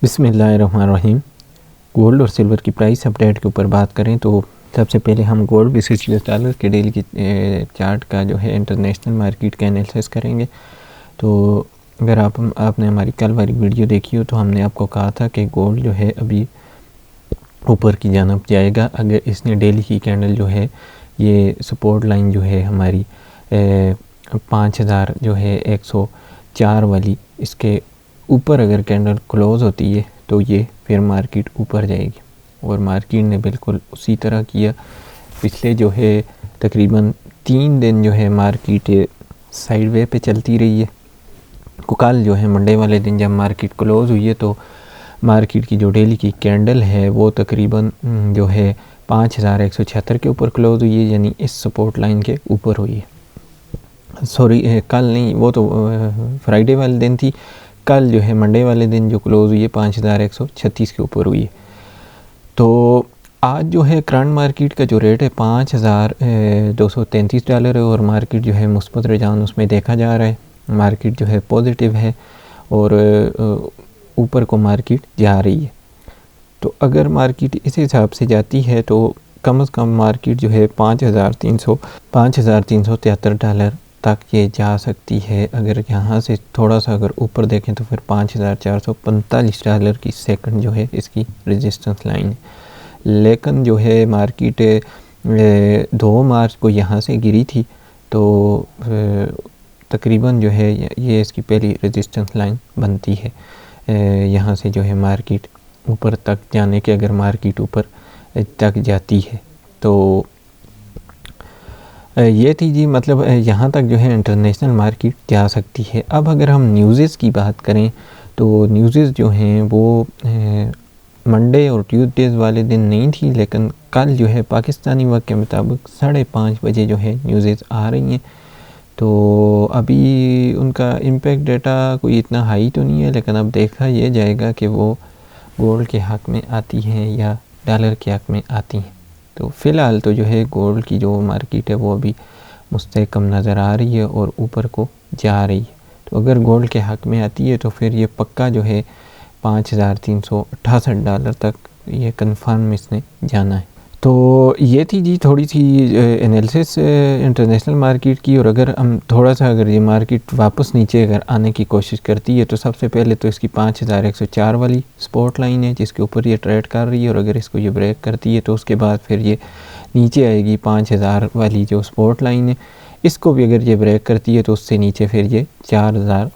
बिस्मिल्लाहिर्रहमानिर्रहीम। गोल्ड और सिल्वर की प्राइस अपडेट के ऊपर बात करें तो सबसे पहले हम गोल्ड वर्सेस यूएस डॉलर के डेली की चार्ट का जो है इंटरनेशनल मार्केट का एनालिसिस करेंगे। तो अगर आपने हमारी कल वाली वीडियो देखी हो तो हमने आपको कहा था कि गोल्ड जो है अभी ऊपर की जानब जाएगा अगर इसने डेली की कैंडल जो है ये सपोर्ट लाइन जो है हमारी 5000 जो है 104 वाली इसके ऊपर अगर कैंडल क्लोज़ होती है तो ये फिर मार्केट ऊपर जाएगी और मार्केट ने बिल्कुल उसी तरह किया। पिछले जो है तकरीबन 3 दिन जो है मार्केट साइड वे पे चलती रही है। कल जो है मंडे वाले दिन जब मार्केट क्लोज़ हुई है तो मार्केट की जो डेली की कैंडल है वो तकरीबन जो है 5176 के ऊपर क्लोज़ हुई है, यानी इस सपोर्ट लाइन के ऊपर हुई है। सॉरी कल नहीं, वो तो फ्राइडे वाले दिन थी। कल जो है मंडे वाले दिन जो क्लोज़ हुई है 5136 के ऊपर हुई है। तो आज जो है करंट मार्केट का जो रेट है 5233 डॉलर है और मार्केट जो है मुस्बत रुझान उसमें देखा जा रहा है। मार्केट जो है पॉजिटिव है और ऊपर को मार्केट जा रही है। तो अगर मार्केट इस हिसाब से जाती है तो कम से कम मार्केट जो है 5373 डॉलर तक ये जा सकती है। अगर यहाँ से थोड़ा सा अगर ऊपर देखें तो फिर 5445 डॉलर की सेकंड जो है इसकी रेजिस्टेंस लाइन है। लेकिन जो है मार्केट 2 मार्च को यहाँ से गिरी थी तो तकरीबन जो है ये इसकी पहली रेजिस्टेंस लाइन बनती है। यहाँ से जो है मार्केट ऊपर तक जाने के अगर मार्केट ऊपर तक जाती है तो ये थी जी, मतलब यहाँ तक जो है इंटरनेशनल मार्केट जा सकती है। अब अगर हम न्यूज़ की बात करें तो न्यूज़ जो हैं वो मंडे और ट्यूसडेज वाले दिन नहीं थी, लेकिन कल जो है पाकिस्तानी वक्त के मुताबिक 5:30 बजे जो है न्यूज़ आ रही हैं। तो अभी उनका इम्पैक्ट डेटा कोई इतना हाई तो नहीं है, लेकिन अब देखा ये जाएगा कि वो गोल्ड के हक़ में आती हैं या डॉलर के हक़ में आती हैं। तो फ़िलहाल तो जो है गोल्ड की जो मार्केट है वो अभी मुस्तहकम नज़र आ रही है और ऊपर को जा रही है। तो अगर गोल्ड के हक़ में आती है तो फिर ये पक्का जो है 5368 डॉलर तक ये कंफर्म इसने जाना है। तो ये थी जी थोड़ी सी एनालिसिस इंटरनेशनल मार्केट की। और अगर हम थोड़ा सा अगर ये मार्केट वापस नीचे अगर आने की कोशिश करती है तो सबसे पहले तो इसकी 5104 वाली सपोर्ट लाइन है जिसके ऊपर ये ट्रेड कर रही है और अगर इसको ये ब्रेक करती है तो उसके बाद फिर ये नीचे आएगी 5000 वाली जो सपोर्ट लाइन है। इसको भी अगर ये ब्रेक करती है तो उससे नीचे फिर ये 4000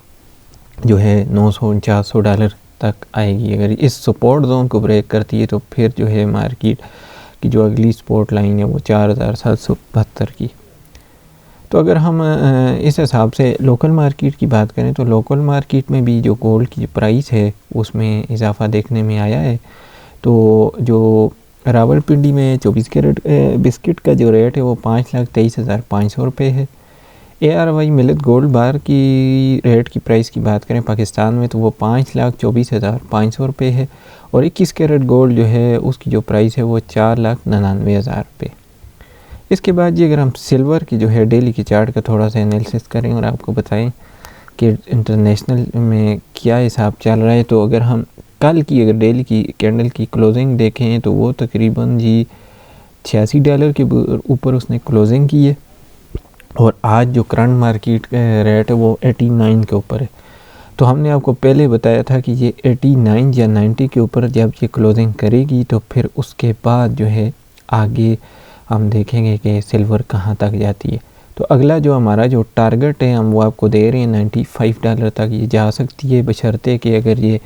जो है 900-400 डॉलर तक आएगी। अगर इस सपोर्ट जोन को ब्रेक करती है तो फिर जो है मार्केट की जो अगली सपोर्ट लाइन है वो 4772 की। तो अगर हम इस हिसाब से लोकल मार्केट की बात करें तो लोकल मार्केट में भी जो गोल्ड की प्राइस है उसमें इजाफा देखने में आया है। तो जो रावलपिंडी में 24 कैरेट बिस्किट का जो रेट है वो 5,23,500 रुपये है। ARY मिलत गोल्ड बार की रेट की प्राइस की बात करें पाकिस्तान में तो वो 5,24,500 रुपये है और 21 कैरेट गोल्ड जो है उसकी जो प्राइस है वो 4,99,000 रुपये। इसके बाद जी अगर हम सिल्वर की जो है डेली की चार्ट का थोड़ा सा एनालिसिस करें और आपको बताएं कि इंटरनेशनल में क्या हिसाब चल रहा है, तो अगर हम कल की अगर डेली की कैंडल की क्लोजिंग देखें तो वो तकरीबन जी 86 डॉलर के ऊपर उसने क्लोजिंग की है और आज जो करंट मार्केट रेट है वो 89 के ऊपर है। तो हमने आपको पहले बताया था कि ये 89 या 90 के ऊपर जब ये क्लोजिंग करेगी तो फिर उसके बाद जो है आगे हम देखेंगे कि सिल्वर कहाँ तक जाती है। तो अगला जो हमारा जो टारगेट है हम वो आपको दे रहे हैं 95 डॉलर तक ये जा सकती है, बशर्ते कि अगर ये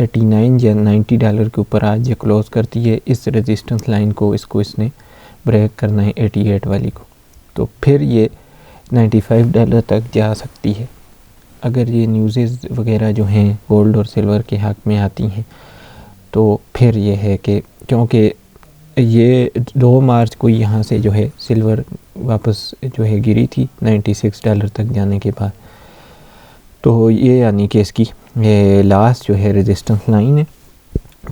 89 या 90 डॉलर के ऊपर आज ये क्लोज़ करती है इस रेजिस्टेंस लाइन को, इसको इसने ब्रेक करना है 88 वाली को, तो फिर ये 95 डॉलर तक जा सकती है। अगर ये न्यूज़ वगैरह जो हैं गोल्ड और सिल्वर के हक़ में आती हैं तो फिर ये है कि क्योंकि ये 2 मार्च को यहाँ से जो है सिल्वर वापस जो है गिरी थी 96 डॉलर तक जाने के बाद, तो ये यानी कि इसकी ये लास्ट जो है रेजिस्टेंस लाइन है।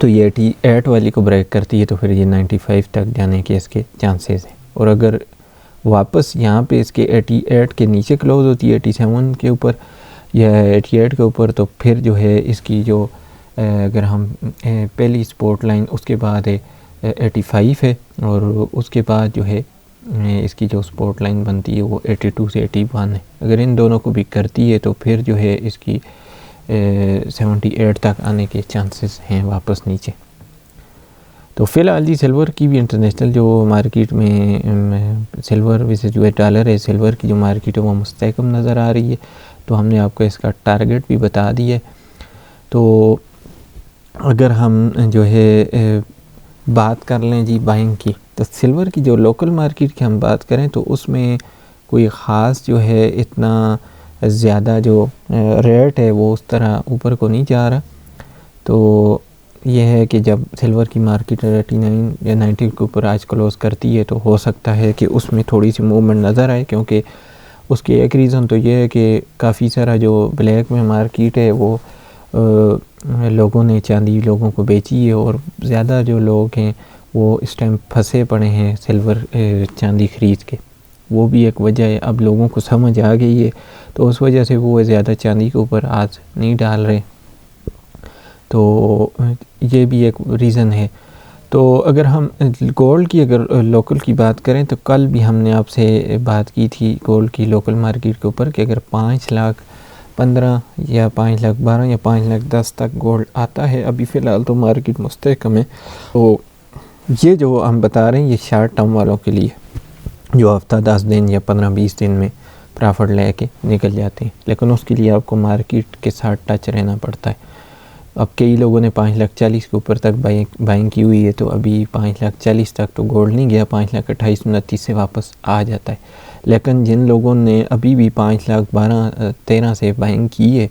तो ये 88 वाली को ब्रेक करती है तो फिर ये 95 तक जाने के इसके चांसेस हैं। और अगर वापस यहाँ पे इसके 88 के नीचे क्लोज़ होती है 87 के ऊपर या 88 के ऊपर तो फिर जो है इसकी जो अगर हम पहली सपोर्ट लाइन उसके बाद है 85 है, और उसके बाद जो है इसकी जो सपोर्ट लाइन बनती है वो 82 से 81 है। अगर इन दोनों को भी करती है तो फिर जो है इसकी 78 तक आने के चांसेस हैं वापस नीचे। तो फ़िलहाल जी सिल्वर की भी इंटरनेशनल जो मार्केट में सिल्वर वैसे जो है डॉलर है, सिल्वर की जो मार्केट है वो मुस्तहकम नज़र आ रही है। तो हमने आपको इसका टारगेट भी बता दिया। तो अगर हम जो है बात कर लें जी बाइंग की, तो सिल्वर की जो लोकल मार्केट की हम बात करें तो उसमें कोई ख़ास जो है इतना ज़्यादा जो रेट है वो उस तरह ऊपर को नहीं जा रहा। तो ये है कि जब सिल्वर की मार्केट 89 या 90 के ऊपर आज क्लोज़ करती है तो हो सकता है कि उसमें थोड़ी सी मूवमेंट नज़र आए, क्योंकि उसकी एक रीज़न तो ये है कि काफ़ी सारा जो ब्लैक में मार्केट है वो लोगों ने चांदी लोगों को बेची है, और ज़्यादा जो लोग हैं वो इस टाइम फंसे पड़े हैं सिल्वर चांदी ख़रीद के। वो भी एक वजह है। अब लोगों को समझ आ गई है तो उस वजह से वो ज़्यादा चांदी के ऊपर आज नहीं डाल रहे। तो ये भी एक रीज़न है। तो अगर हम गोल्ड की अगर लोकल की बात करें तो कल भी हमने आपसे बात की थी गोल्ड की लोकल मार्केट के ऊपर कि अगर 5,15,000 या 5,12,000 या 5,10,000 तक गोल्ड आता है, अभी फ़िलहाल तो मार्केट मुस्तहकम है। तो ये जो हम बता रहे हैं ये शॉर्ट टर्म वालों के लिए जो हफ्ता 10 दिन या 15-20 दिन में प्रॉफिट लेके निकल जाते हैं, लेकिन उसके लिए आपको मार्केट के साथ टच रहना पड़ता है। अब कई लोगों ने 5,40,000 के ऊपर तक बाइंग की हुई है, तो अभी 5,40,000 तक तो गोल्ड नहीं गया, 5,28,29 से वापस आ जाता है। लेकिन जिन लोगों ने अभी भी 5,12,13 से बाइंग की है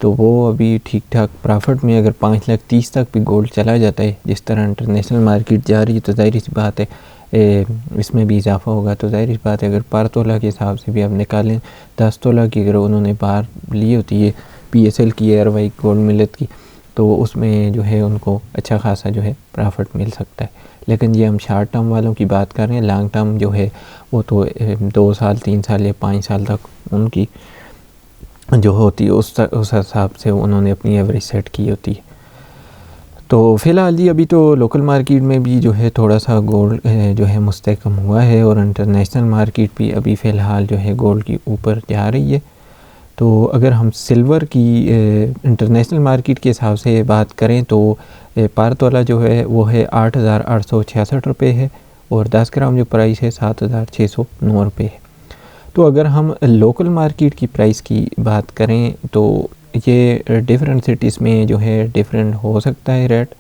तो वो अभी ठीक ठाक प्रॉफिट में, अगर 5,30,000 तक भी गोल्ड चला जाता है जिस तरह इंटरनेशनल मार्केट जा रही है, तो ज़ाहिर सी बात है इसमें भी इजाफा होगा। तो ज़ाहिर सी बात है अगर पर तोला के हिसाब से भी आप निकालें 10 तोला की अगर उन्होंने बार ली होती है PSL की एयर वाई गोल्ड मिलत की, तो उसमें जो है उनको अच्छा खासा जो है प्रॉफिट मिल सकता है। लेकिन ये हम शॉर्ट टर्म वालों की बात कर रहे हैं। लॉन्ग टर्म जो है वो तो 2 साल 3 साल या 5 साल तक उनकी जो होती है उस हिसाब से उन्होंने अपनी एवरेज सेट की होती है। तो फ़िलहाल जी अभी तो लोकल मार्केट में भी जो है थोड़ा सा गोल्ड जो है मुस्तहकम हुआ है, और इंटरनेशनल मार्केट भी अभी फ़िलहाल जो है गोल्ड की ऊपर जा रही है। तो अगर हम सिल्वर की इंटरनेशनल मार्केट के हिसाब से बात करें तो पर तोला जो है वो है 8,866 रुपये है, और 10 ग्राम जो प्राइस है 7,609 रुपये है। तो अगर हम लोकल मार्केट की प्राइस की बात करें तो ये डिफरेंट सिटीज़ में जो है डिफरेंट हो सकता है रेट।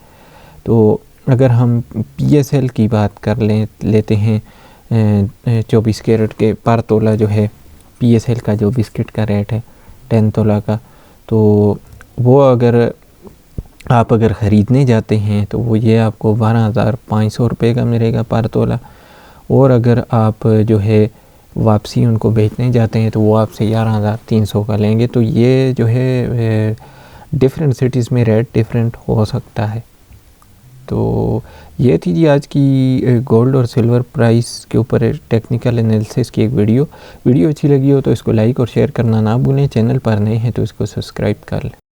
तो अगर हम PSL की बात कर लेते हैं 24 कैरेट के पर तोला जो है PSL का जो बिस्किट का रेट है 10 तोला का, तो वो आप अगर ख़रीदने जाते हैं तो वो ये आपको 12,500 रुपये का मिलेगा पर तोला, और अगर आप जो है वापसी उनको बेचने जाते हैं तो वो आपसे 11,300 का लेंगे। तो ये जो है डिफरेंट सिटीज़ में रेट डिफरेंट हो सकता है। तो ये थी जी आज की गोल्ड और सिल्वर प्राइस के ऊपर टेक्निकल एनालिसिस की एक वीडियो अच्छी लगी हो तो इसको लाइक और शेयर करना ना भूलें। चैनल पर नए हैं तो इसको सब्सक्राइब कर लें।